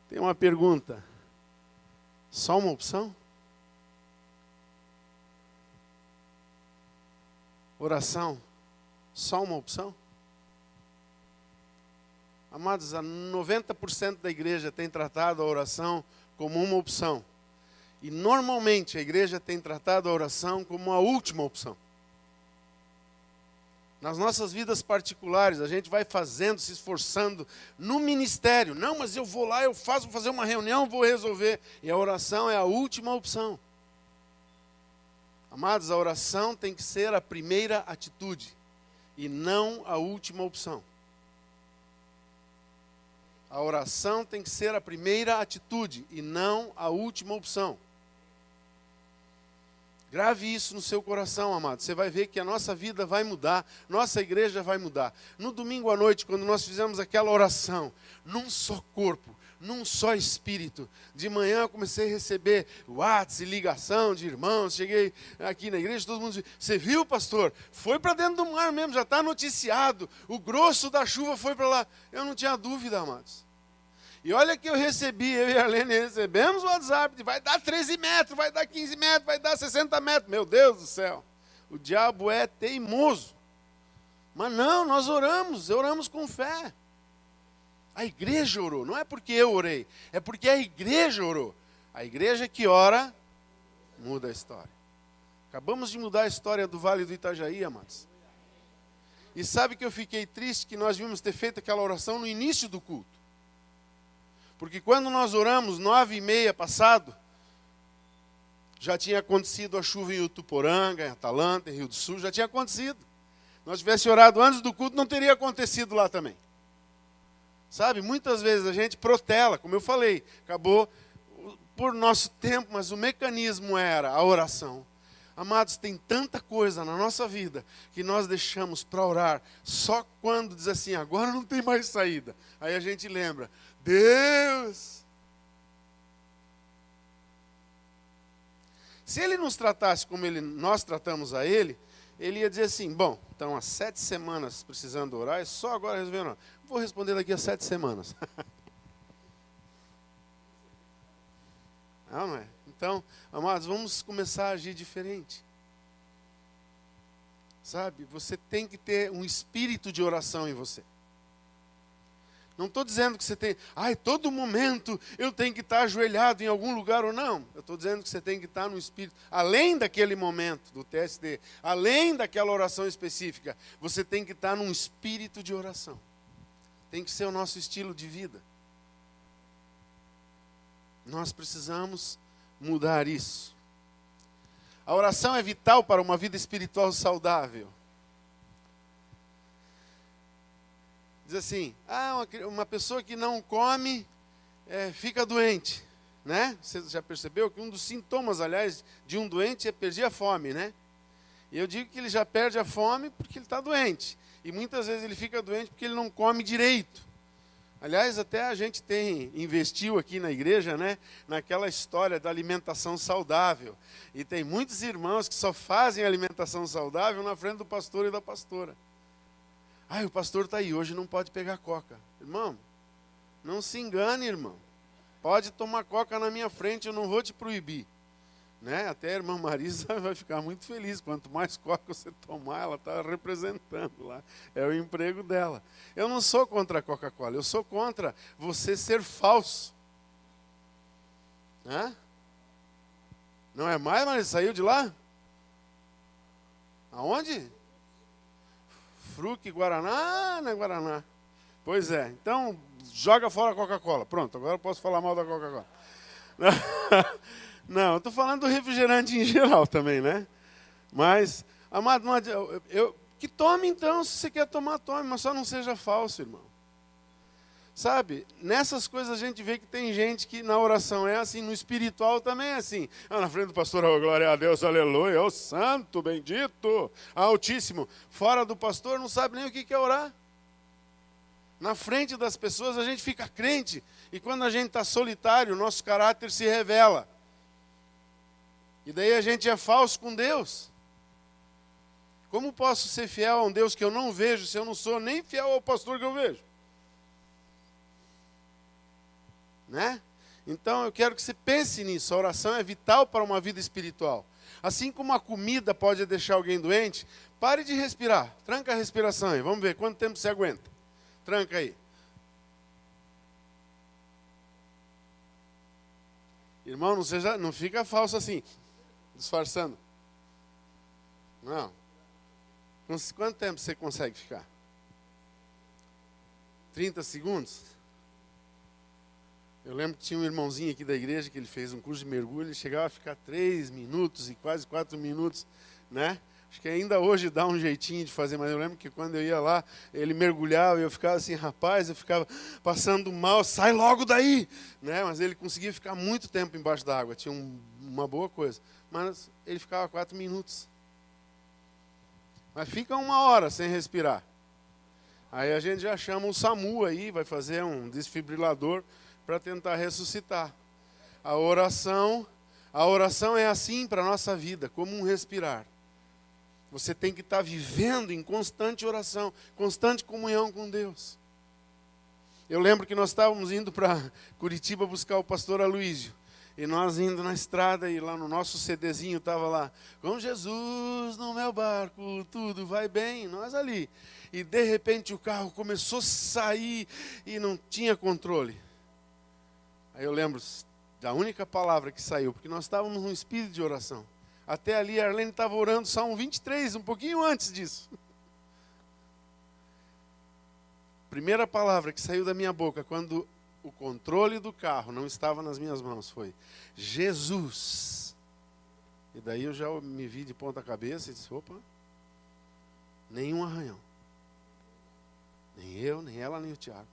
Tem uma pergunta. Só uma opção? Oração, só uma opção? Amados, 90% da igreja tem tratado a oração como uma opção. E normalmente a igreja tem tratado a oração como a última opção. Nas nossas vidas particulares, a gente vai fazendo, se esforçando no ministério. Não, mas eu vou lá, eu faço, vou fazer uma reunião, vou resolver. E a oração é a última opção. Amados, a oração tem que ser a primeira atitude e não a última opção. A oração tem que ser a primeira atitude e não a última opção. Grave isso no seu coração, amado. Você vai ver que a nossa vida vai mudar, nossa igreja vai mudar. No domingo à noite, quando nós fizemos aquela oração, num só corpo, num só espírito. De manhã eu comecei a receber WhatsApp, ligação de irmãos. Cheguei aqui na igreja, todo mundo disse, você viu, pastor? Foi para dentro do mar mesmo, já está noticiado. O grosso da chuva foi para lá. Eu não tinha dúvida, amados. E olha que eu recebi, eu e a Lene recebemos o WhatsApp, vai dar 13 metros, vai dar 15 metros, vai dar 60 metros. Meu Deus do céu, o diabo é teimoso. Mas não, nós oramos com fé. A igreja orou, não é porque eu orei, é porque a igreja orou. A igreja que ora, muda a história. Acabamos de mudar a história do Vale do Itajaí, amados. E sabe que eu fiquei triste que nós vimos ter feito aquela oração no início do culto. Porque quando nós oramos, 9h30 passado, já tinha acontecido a chuva em Utuporanga, em Atalanta, em Rio do Sul, já tinha acontecido. Se nós tivéssemos orado antes do culto, não teria acontecido lá também. Sabe, muitas vezes a gente protela, como eu falei, acabou por nosso tempo, mas o mecanismo era a oração. Amados, tem tanta coisa na nossa vida que nós deixamos para orar só quando diz assim, agora não tem mais saída. Aí a gente lembra, Deus! Se Ele nos tratasse como nós tratamos a Ele, Ele ia dizer assim, bom, então há 7 semanas precisando orar, é só agora resolver orar. Vou responder daqui a 7 semanas. Não é? Então, amados, vamos começar a agir diferente. Sabe, você tem que ter um espírito de oração em você. Não estou dizendo que você tem, todo momento eu tenho que estar ajoelhado em algum lugar ou não. Eu estou dizendo que você tem que estar no espírito, além daquele momento do TSD, além daquela oração específica, você tem que estar num espírito de oração. Tem que ser o nosso estilo de vida. Nós precisamos mudar isso. A oração é vital para uma vida espiritual saudável. Diz assim, uma pessoa que não come fica doente, né? Você já percebeu que um dos sintomas, aliás, de um doente é perder a fome, né? E eu digo que ele já perde a fome porque ele está doente. E muitas vezes ele fica doente porque ele não come direito. Aliás, até a gente investiu aqui na igreja, né, naquela história da alimentação saudável. E tem muitos irmãos que só fazem alimentação saudável na frente do pastor e da pastora. O pastor está aí, hoje não pode pegar coca. Irmão, não se engane, irmão. Pode tomar coca na minha frente, eu não vou te proibir. Né? Até a irmã Marisa vai ficar muito feliz. Quanto mais coca você tomar, ela está representando lá. É o emprego dela. Eu não sou contra a Coca-Cola, eu sou contra você ser falso. Né? Não é mais, Marisa? Saiu de lá? Aonde? Fruque, Guaraná, não é Guaraná. Pois é, então joga fora a Coca-Cola. Pronto, agora eu posso falar mal da Coca-Cola. Não, eu estou falando do refrigerante em geral também, né? Mas, amado, não adianta, que tome então, se você quer tomar, tome, mas só não seja falso, irmão. Sabe, nessas coisas a gente vê que tem gente que na oração é assim, no espiritual também é assim. Na frente do pastor, glória a Deus, aleluia, o santo, bendito, altíssimo. Fora do pastor não sabe nem o que é orar. Na frente das pessoas a gente fica crente. E quando a gente está solitário, o nosso caráter se revela. E daí a gente é falso com Deus. Como posso ser fiel a um Deus que eu não vejo, se eu não sou nem fiel ao pastor que eu vejo? né? Então eu quero que você pense nisso. A oração é vital para uma vida espiritual. Assim como a comida pode deixar alguém doente, pare de respirar. Tranca a respiração aí. Vamos ver quanto tempo você aguenta. Tranca aí. Irmão, não fica falso assim, disfarçando. Não. Quanto tempo você consegue ficar? 30 segundos? Eu lembro que tinha um irmãozinho aqui da igreja que ele fez um curso de mergulho, ele chegava a ficar 3 minutos e quase 4 minutos, né? Acho que ainda hoje dá um jeitinho de fazer, mas eu lembro que quando eu ia lá, ele mergulhava e eu ficava assim, rapaz, eu ficava passando mal, sai logo daí, né? Mas ele conseguia ficar muito tempo embaixo da água, tinha uma boa coisa. Mas ele ficava 4 minutos. Mas fica 1 hora sem respirar. Aí a gente já chama o SAMU aí, vai fazer um desfibrilador para tentar ressuscitar. A oração é assim para a nossa vida, como um respirar. Você tem que estar vivendo em constante oração, constante comunhão com Deus. Eu lembro que nós estávamos indo para Curitiba buscar o pastor Aloísio. E nós indo na estrada e lá no nosso CDzinho estava lá, com Jesus no meu barco, tudo vai bem, nós ali. E de repente o carro começou a sair e não tinha controle. Aí eu lembro da única palavra que saiu, porque nós estávamos num espírito de oração. Até ali a Arlene estava orando Salmo 23, um pouquinho antes disso. Primeira palavra que saiu da minha boca, quando o controle do carro não estava nas minhas mãos, foi Jesus. E daí eu já me vi de ponta cabeça e disse, opa, nenhum arranhão. Nem eu, nem ela, nem o Tiago.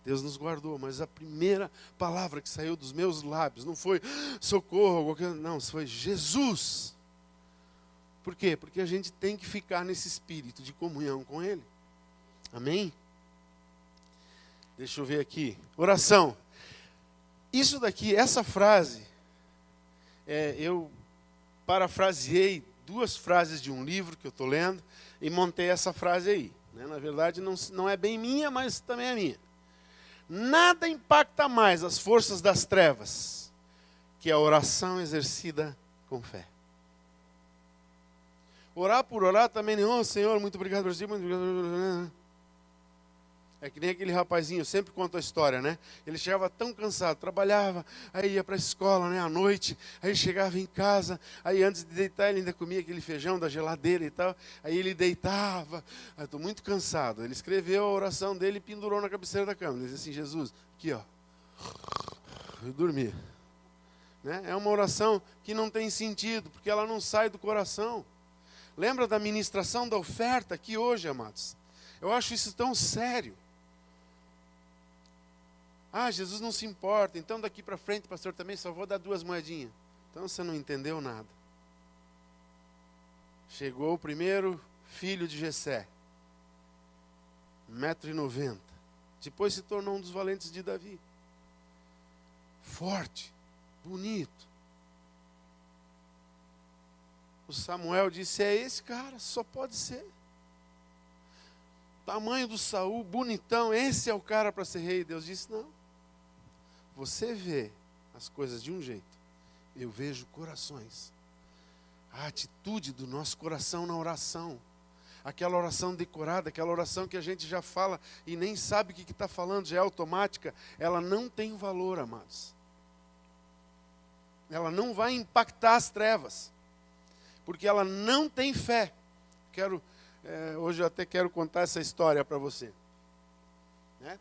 Deus nos guardou, mas a primeira palavra que saiu dos meus lábios não foi socorro, não, foi Jesus. Por quê? Porque a gente tem que ficar nesse espírito de comunhão com Ele. Amém? Deixa eu ver aqui. Oração. Isso daqui, essa frase, eu parafraseei 2 frases de um livro que eu estou lendo e montei essa frase aí. Né? Na verdade, não é bem minha, mas também é minha. Nada impacta mais as forças das trevas que a oração exercida com fé. Orar por orar também, oh Senhor, muito obrigado por isso, muito obrigado. É que nem aquele rapazinho, eu sempre conto a história, né? Ele chegava tão cansado, trabalhava, aí ia para a escola, né, à noite, aí chegava em casa, aí antes de deitar ele ainda comia aquele feijão da geladeira e tal, aí ele deitava, estou muito cansado. Ele escreveu a oração dele e pendurou na cabeceira da cama. Ele disse assim, Jesus, aqui ó, eu dormi. Né? É uma oração que não tem sentido, porque ela não sai do coração. Lembra da ministração da oferta aqui hoje, amados? Eu acho isso tão sério. Ah, Jesus não se importa, então daqui para frente, pastor, também só vou dar 2 moedinhas. Então você não entendeu nada. Chegou o primeiro filho de Jessé, 1,90 m. Depois se tornou um dos valentes de Davi. Forte, bonito. O Samuel disse, é esse cara, só pode ser. Tamanho do Saul, bonitão, esse é o cara para ser rei. Deus disse, não. Você vê as coisas de um jeito, eu vejo corações. A atitude do nosso coração na oração. Aquela oração decorada, aquela oração que a gente já fala e nem sabe o que está falando, já é automática. Ela não tem valor, amados. Ela não vai impactar as trevas. Porque ela não tem fé. Hoje eu até quero contar essa história para você. Né?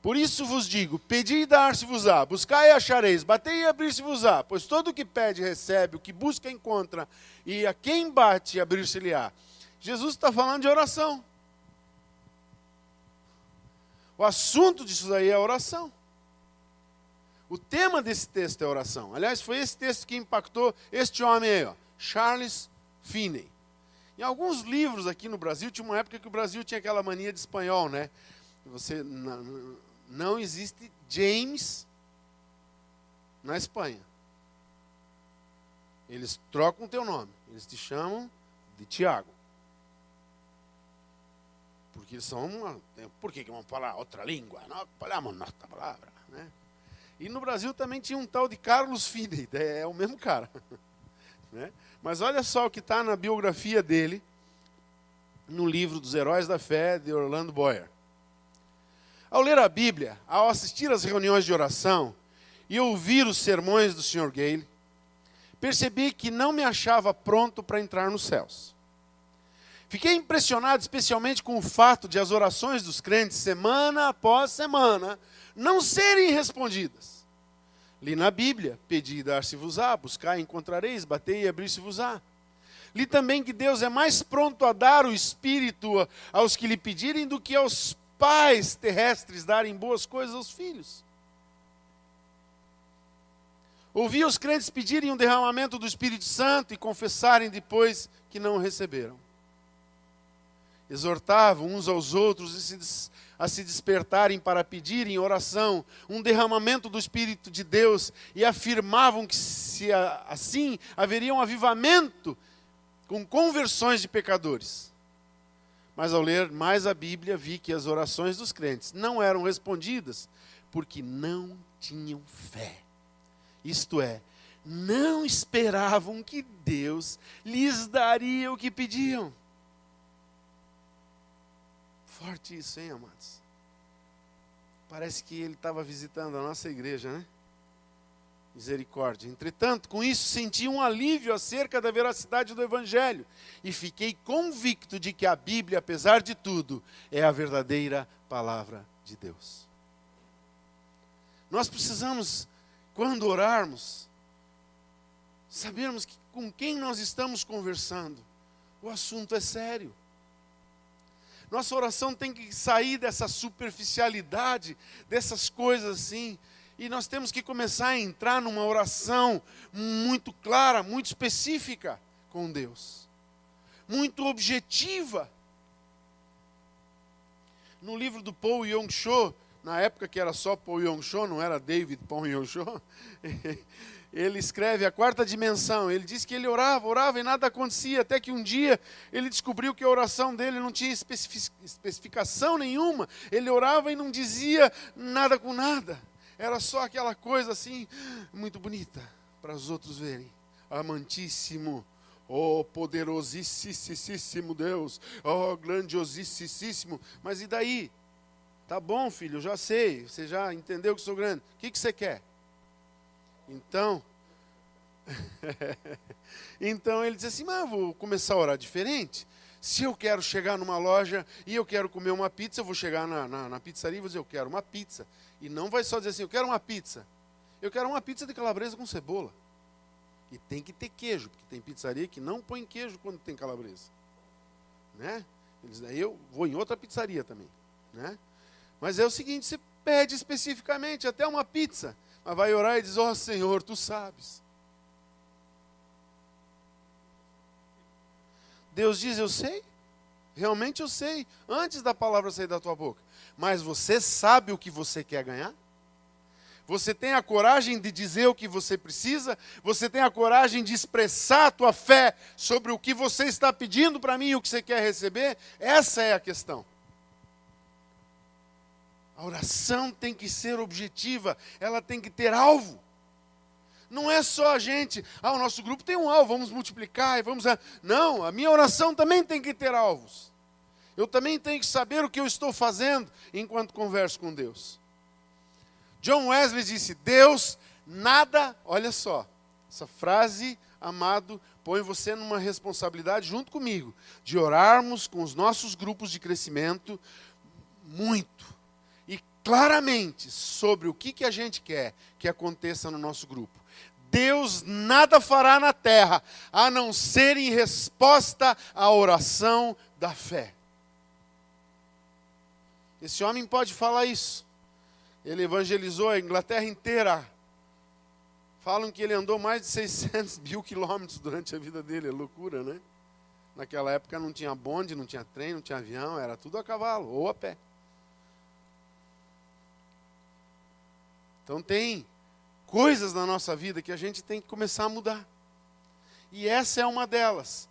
Por isso vos digo, pedi e dar-se-vos-á, buscai e achareis, batei e abrir-se-vos-á, pois todo o que pede recebe, o que busca encontra, e a quem bate abrir-se-lhe-á. Jesus está falando de oração. O assunto disso aí é oração. O tema desse texto é oração. Aliás, foi esse texto que impactou este homem aí, ó, Charles Finney. Em alguns livros aqui no Brasil, tinha uma época que o Brasil tinha aquela mania de espanhol, né? Não existe James na Espanha. Eles trocam o teu nome. Eles te chamam de Tiago. Porque são por que vamos falar outra língua? Não falamos nossa palavra, né? E no Brasil também tinha um tal de Carlos Finney, é o mesmo cara. Né? Mas olha só o que está na biografia dele, no livro dos Heróis da Fé, de Orlando Boyer. Ao ler a Bíblia, ao assistir às reuniões de oração e ouvir os sermões do Sr. Gale, percebi que não me achava pronto para entrar nos céus. Fiquei impressionado especialmente com o fato de as orações dos crentes, semana após semana, não serem respondidas. Li na Bíblia, pedi e dar-se-vos-á, buscai e encontrareis, batei e abrir-se-vos-á. Li também que Deus é mais pronto a dar o Espírito aos que lhe pedirem do que aos pais terrestres darem boas coisas aos filhos. Ouvi os crentes pedirem um derramamento do Espírito Santo e confessarem depois que não o receberam. Exortavam uns aos outros a se despertarem para pedir em oração um derramamento do Espírito de Deus e afirmavam que assim haveria um avivamento com conversões de pecadores. Mas ao ler mais a Bíblia, vi que as orações dos crentes não eram respondidas porque não tinham fé. Isto é, não esperavam que Deus lhes daria o que pediam. Forte isso, hein, amados? Parece que ele estava visitando a nossa igreja, né? Misericórdia. Entretanto, com isso senti um alívio acerca da veracidade do Evangelho e fiquei convicto de que a Bíblia, apesar de tudo, é a verdadeira palavra de Deus. Nós precisamos, quando orarmos, sabermos com quem nós estamos conversando. O assunto é sério. Nossa oração tem que sair dessa superficialidade, dessas coisas assim. E nós temos que começar a entrar numa oração muito clara, muito específica com Deus. Muito objetiva. No livro do Paul Yong-cho, na época que era só Paul Yong-cho, não era David Paul Yong-cho, ele escreve a quarta dimensão. Ele diz que ele orava e nada acontecia, até que um dia ele descobriu que a oração dele não tinha especificação nenhuma. Ele orava e não dizia nada com nada. Era só aquela coisa assim, muito bonita, para os outros verem. Amantíssimo, oh poderosíssimo Deus, oh grandiosíssimo. Mas e daí? Tá bom, filho, eu já sei, você já entendeu que sou grande. O que você quer? Então ele disse assim, mas eu vou começar a orar diferente. Se eu quero chegar numa loja e eu quero comer uma pizza, eu vou chegar na pizzaria e vou dizer, eu quero uma pizza. E não vai só dizer assim, eu quero uma pizza. Eu quero uma pizza de calabresa com cebola. E tem que ter queijo, porque tem pizzaria que não põe queijo quando tem calabresa. Né? Eles, daí eu vou em outra pizzaria também. Né? Mas é o seguinte, você pede especificamente até uma pizza. Mas vai orar e diz, ó Senhor, tu sabes. Deus diz, eu sei. Realmente eu sei. Antes da palavra sair da tua boca. Mas você sabe o que você quer ganhar? Você tem a coragem de dizer o que você precisa? Você tem a coragem de expressar a tua fé sobre o que você está pedindo para mim e o que você quer receber? Essa é a questão. A oração tem que ser objetiva, ela tem que ter alvo. Não é só a gente, o nosso grupo tem um alvo, vamos multiplicar e vamos... Não, a minha oração também tem que ter alvos. Eu também tenho que saber o que eu estou fazendo enquanto converso com Deus. John Wesley disse, Deus nada... Olha só, essa frase, amado, põe você numa responsabilidade junto comigo, de orarmos com os nossos grupos de crescimento muito. Claramente sobre o que a gente quer que aconteça no nosso grupo. Deus nada fará na terra, a não ser em resposta à oração da fé. Esse homem pode falar isso. Ele evangelizou a Inglaterra inteira. Falam que ele andou mais de 600 mil quilômetros durante a vida dele. É loucura, né? Naquela época não tinha bonde, não tinha trem, não tinha avião, era tudo a cavalo ou a pé. Então tem coisas na nossa vida que a gente tem que começar a mudar. E essa é uma delas.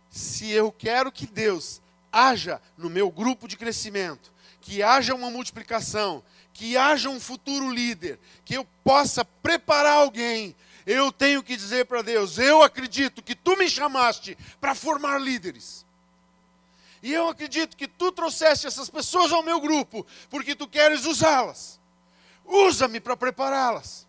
Se eu quero que Deus haja no meu grupo de crescimento, que haja uma multiplicação, que haja um futuro líder, que eu possa preparar alguém, eu tenho que dizer para Deus, eu acredito que tu me chamaste para formar líderes. E eu acredito que tu trouxeste essas pessoas ao meu grupo, porque tu queres usá-las. Usa-me para prepará-las.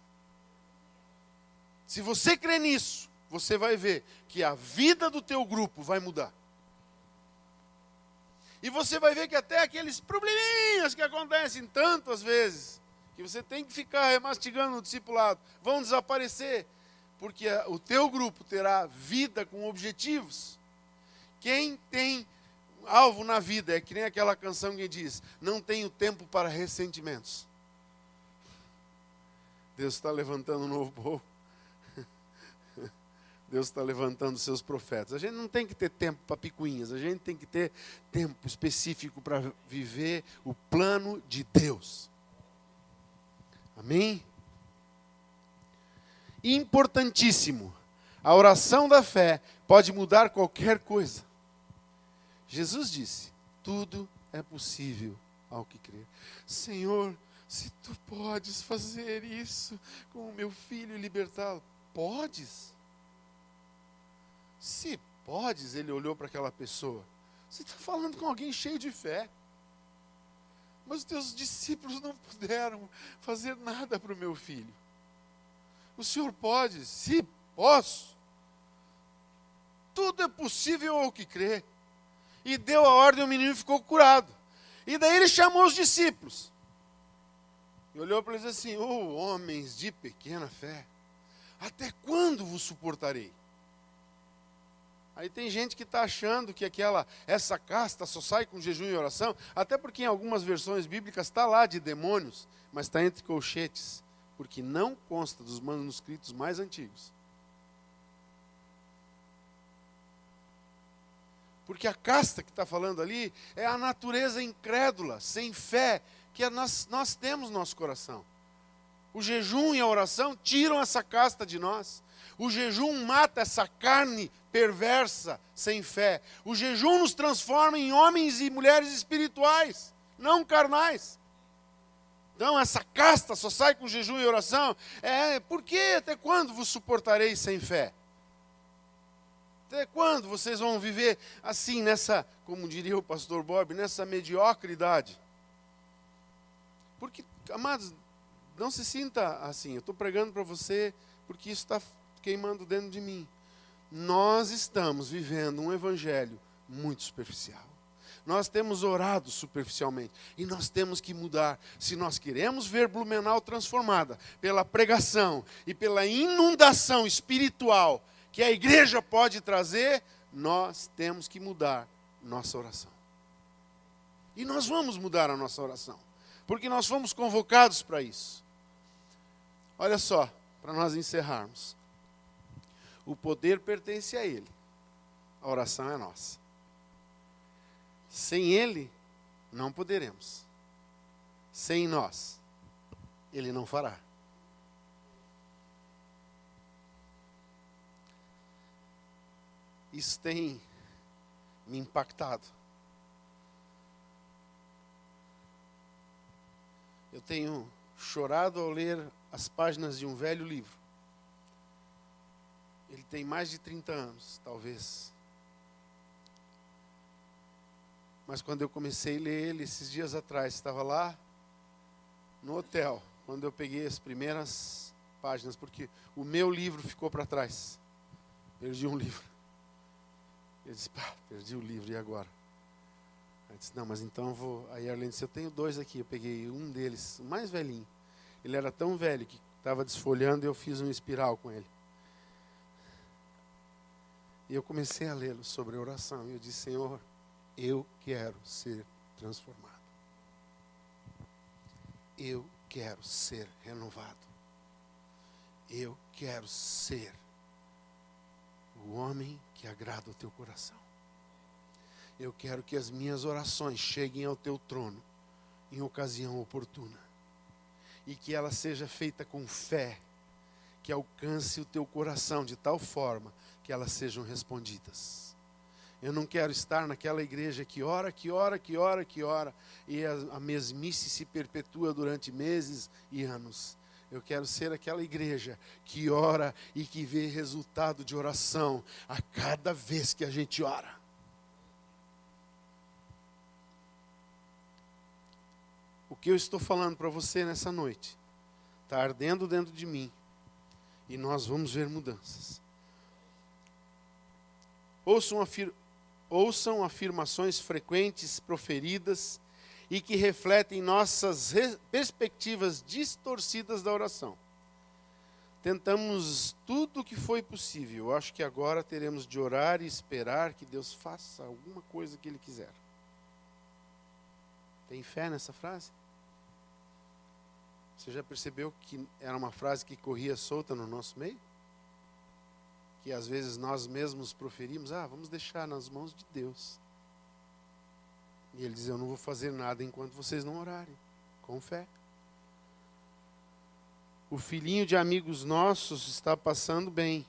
Se você crê nisso, você vai ver que a vida do teu grupo vai mudar. E você vai ver que até aqueles probleminhas que acontecem tantas vezes, que você tem que ficar mastigando no discipulado, vão desaparecer, porque o teu grupo terá vida com objetivos. Quem tem alvo na vida é que nem aquela canção que diz, não tenho tempo para ressentimentos. Deus está levantando um novo povo. Deus está levantando seus profetas. A gente não tem que ter tempo para picuinhas, a gente tem que ter tempo específico para viver o plano de Deus. Amém? Importantíssimo. A oração da fé pode mudar qualquer coisa. Jesus disse, tudo é possível ao que crer. Senhor, se tu podes fazer isso com o meu filho e libertá-lo, podes? Se podes, ele olhou para aquela pessoa. Você está falando com alguém cheio de fé. Mas os teus discípulos não puderam fazer nada para o meu filho. O Senhor pode? Se posso. Tudo é possível ao que crê. E deu a ordem, o menino ficou curado. E daí ele chamou os discípulos. E olhou para eles assim, homens de pequena fé, até quando vos suportarei? Aí tem gente que está achando que essa casta só sai com jejum e oração, até porque em algumas versões bíblicas está lá de demônios, mas está entre colchetes, porque não consta dos manuscritos mais antigos. Porque a casta que está falando ali é a natureza incrédula, sem fé, que nós temos no nosso coração. O jejum e a oração tiram essa casta de nós. O jejum mata essa carne perversa, sem fé. O jejum nos transforma em homens e mulheres espirituais, não carnais. Então essa casta só sai com jejum e oração. Por quê? Até quando vos suportarei sem fé? Até quando vocês vão viver assim, como diria o pastor Bob, nessa mediocridade? Porque, amados, não se sinta assim. Eu estou pregando para você porque isso está queimando dentro de mim. Nós estamos vivendo um evangelho muito superficial. Nós temos orado superficialmente e nós temos que mudar. Se nós queremos ver Blumenau transformada pela pregação e pela inundação espiritual que a igreja pode trazer, nós temos que mudar nossa oração. E nós vamos mudar a nossa oração, porque nós fomos convocados para isso. Olha só, para nós encerrarmos. O poder pertence a Ele. A oração é nossa. Sem Ele, não poderemos. Sem nós, Ele não fará. Isso tem me impactado. Eu tenho chorado ao ler as páginas de um velho livro. Ele tem mais de 30 anos, talvez. Mas quando eu comecei a ler ele, esses dias atrás, estava lá no hotel, quando eu peguei as primeiras páginas, porque o meu livro ficou para trás. Perdi um livro. Eu disse, perdi o livro, e agora? Eu disse, não, mas então eu vou... Aí a Arlene disse, eu tenho 2 aqui, eu peguei um deles, o mais velhinho. Ele era tão velho que estava desfolhando e eu fiz um espiral com ele. E eu comecei a lê-lo sobre oração. E eu disse, Senhor, eu quero ser transformado. Eu quero ser renovado. Eu quero ser o homem que agrada o teu coração. Eu quero que as minhas orações cheguem ao teu trono em ocasião oportuna. E que ela seja feita com fé, que alcance o teu coração de tal forma que elas sejam respondidas. Eu não quero estar naquela igreja que ora, e a mesmice se perpetua durante meses e anos. Eu quero ser aquela igreja que ora e que vê resultado de oração a cada vez que a gente ora. O que eu estou falando para você nessa noite está ardendo dentro de mim e nós vamos ver mudanças. Ouçam afirmações frequentes proferidas e que refletem nossas perspectivas distorcidas da oração. Tentamos tudo o que foi possível. Eu acho que agora teremos de orar e esperar que Deus faça alguma coisa que Ele quiser. Tem fé nessa frase? Você já percebeu que era uma frase que corria solta no nosso meio? Que às vezes nós mesmos proferimos, vamos deixar nas mãos de Deus. E Ele diz, eu não vou fazer nada enquanto vocês não orarem, com fé. O filhinho de amigos nossos está passando bem.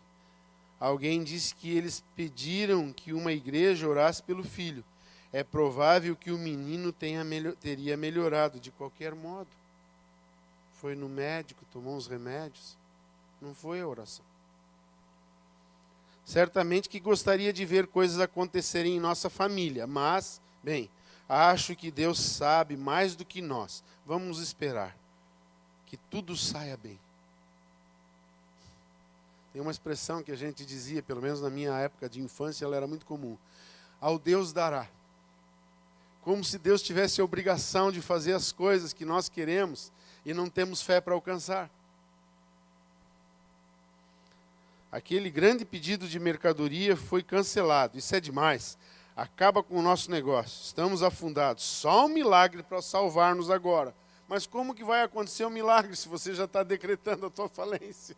Alguém disse que eles pediram que uma igreja orasse pelo filho. É provável que o menino teria melhorado de qualquer modo. Foi no médico, tomou uns remédios. Não foi a oração. Certamente que gostaria de ver coisas acontecerem em nossa família, mas, bem, acho que Deus sabe mais do que nós. Vamos esperar que tudo saia bem. Tem uma expressão que a gente dizia, pelo menos na minha época de infância, ela era muito comum. Ao Deus dará. Como se Deus tivesse a obrigação de fazer as coisas que nós queremos e não temos fé para alcançar. Aquele grande pedido de mercadoria foi cancelado. Isso é demais. Acaba com o nosso negócio. Estamos afundados. Só um milagre para salvar-nos agora. Mas como que vai acontecer um milagre se você já está decretando a tua falência?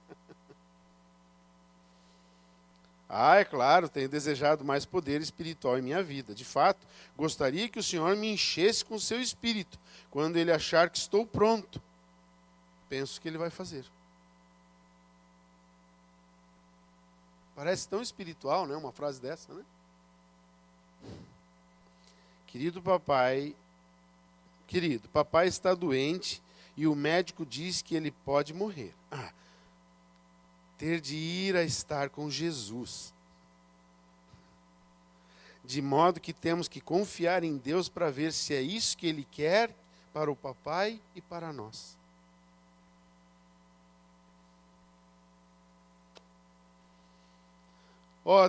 É claro, tenho desejado mais poder espiritual em minha vida. De fato, gostaria que o Senhor me enchesse com o seu espírito. Quando Ele achar que estou pronto, penso que Ele vai fazer. Parece tão espiritual, né? Uma frase dessa, né? Querido, papai está doente e o médico diz que ele pode morrer. Ter de ir a estar com Jesus. De modo que temos que confiar em Deus para ver se é isso que Ele quer para o papai e para nós.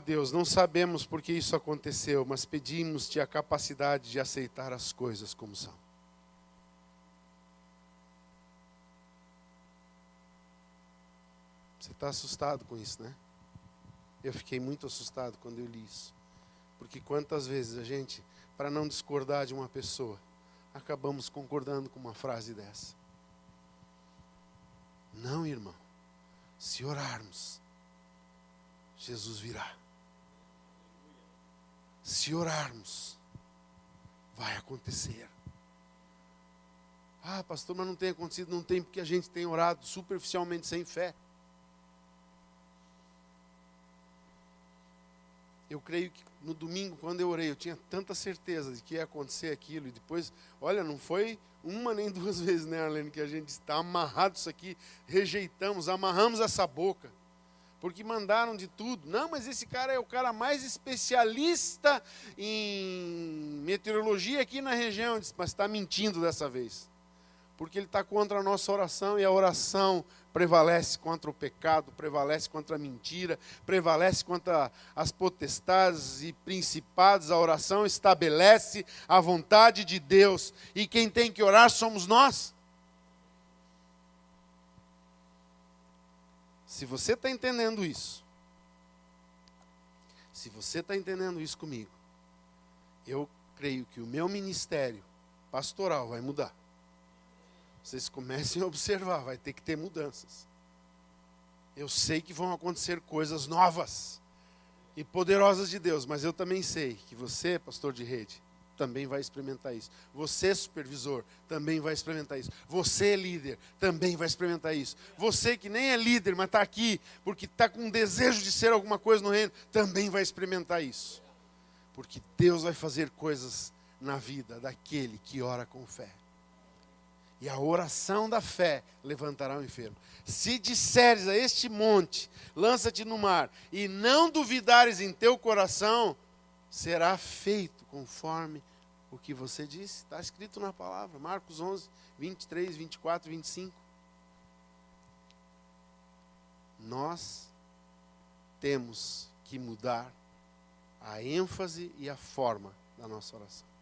Deus, não sabemos por que isso aconteceu, mas pedimos-te a capacidade de aceitar as coisas como são. Você está assustado com isso, né? Eu fiquei muito assustado quando eu li isso. Porque quantas vezes a gente, para não discordar de uma pessoa, acabamos concordando com uma frase dessa. Não, irmão. Se orarmos, Jesus virá. Se orarmos, vai acontecer. Pastor, mas não tem acontecido. Não tem, porque a gente tem orado superficialmente sem fé. Eu creio que no domingo, quando eu orei, eu tinha tanta certeza de que ia acontecer aquilo. E depois, olha, não foi uma nem duas vezes, né, Arlene, que a gente está amarrado isso aqui, rejeitamos, amarramos essa boca. Porque mandaram de tudo. Não, mas esse cara é o cara mais especialista em meteorologia aqui na região. Mas está mentindo dessa vez. Porque ele está contra a nossa oração, e a oração prevalece contra o pecado, prevalece contra a mentira, prevalece contra as potestades e principados. A oração estabelece a vontade de Deus, e quem tem que orar somos nós. Se você está entendendo isso, se você está entendendo isso comigo, eu creio que o meu ministério pastoral vai mudar. Vocês comecem a observar, vai ter que ter mudanças. Eu sei que vão acontecer coisas novas e poderosas de Deus, mas eu também sei que você, pastor de rede, também vai experimentar isso. Você, supervisor, também vai experimentar isso. Você, líder, também vai experimentar isso. Você que nem é líder, mas está aqui porque está com um desejo de ser alguma coisa no reino, também vai experimentar isso. Porque Deus vai fazer coisas na vida daquele que ora com fé. E a oração da fé levantará o enfermo. Se disseres a este monte, lança-te no mar, e não duvidares em teu coração, será feito conforme o que você disse. Está escrito na palavra, Marcos 11, 23, 24, 25. Nós temos que mudar a ênfase e a forma da nossa oração.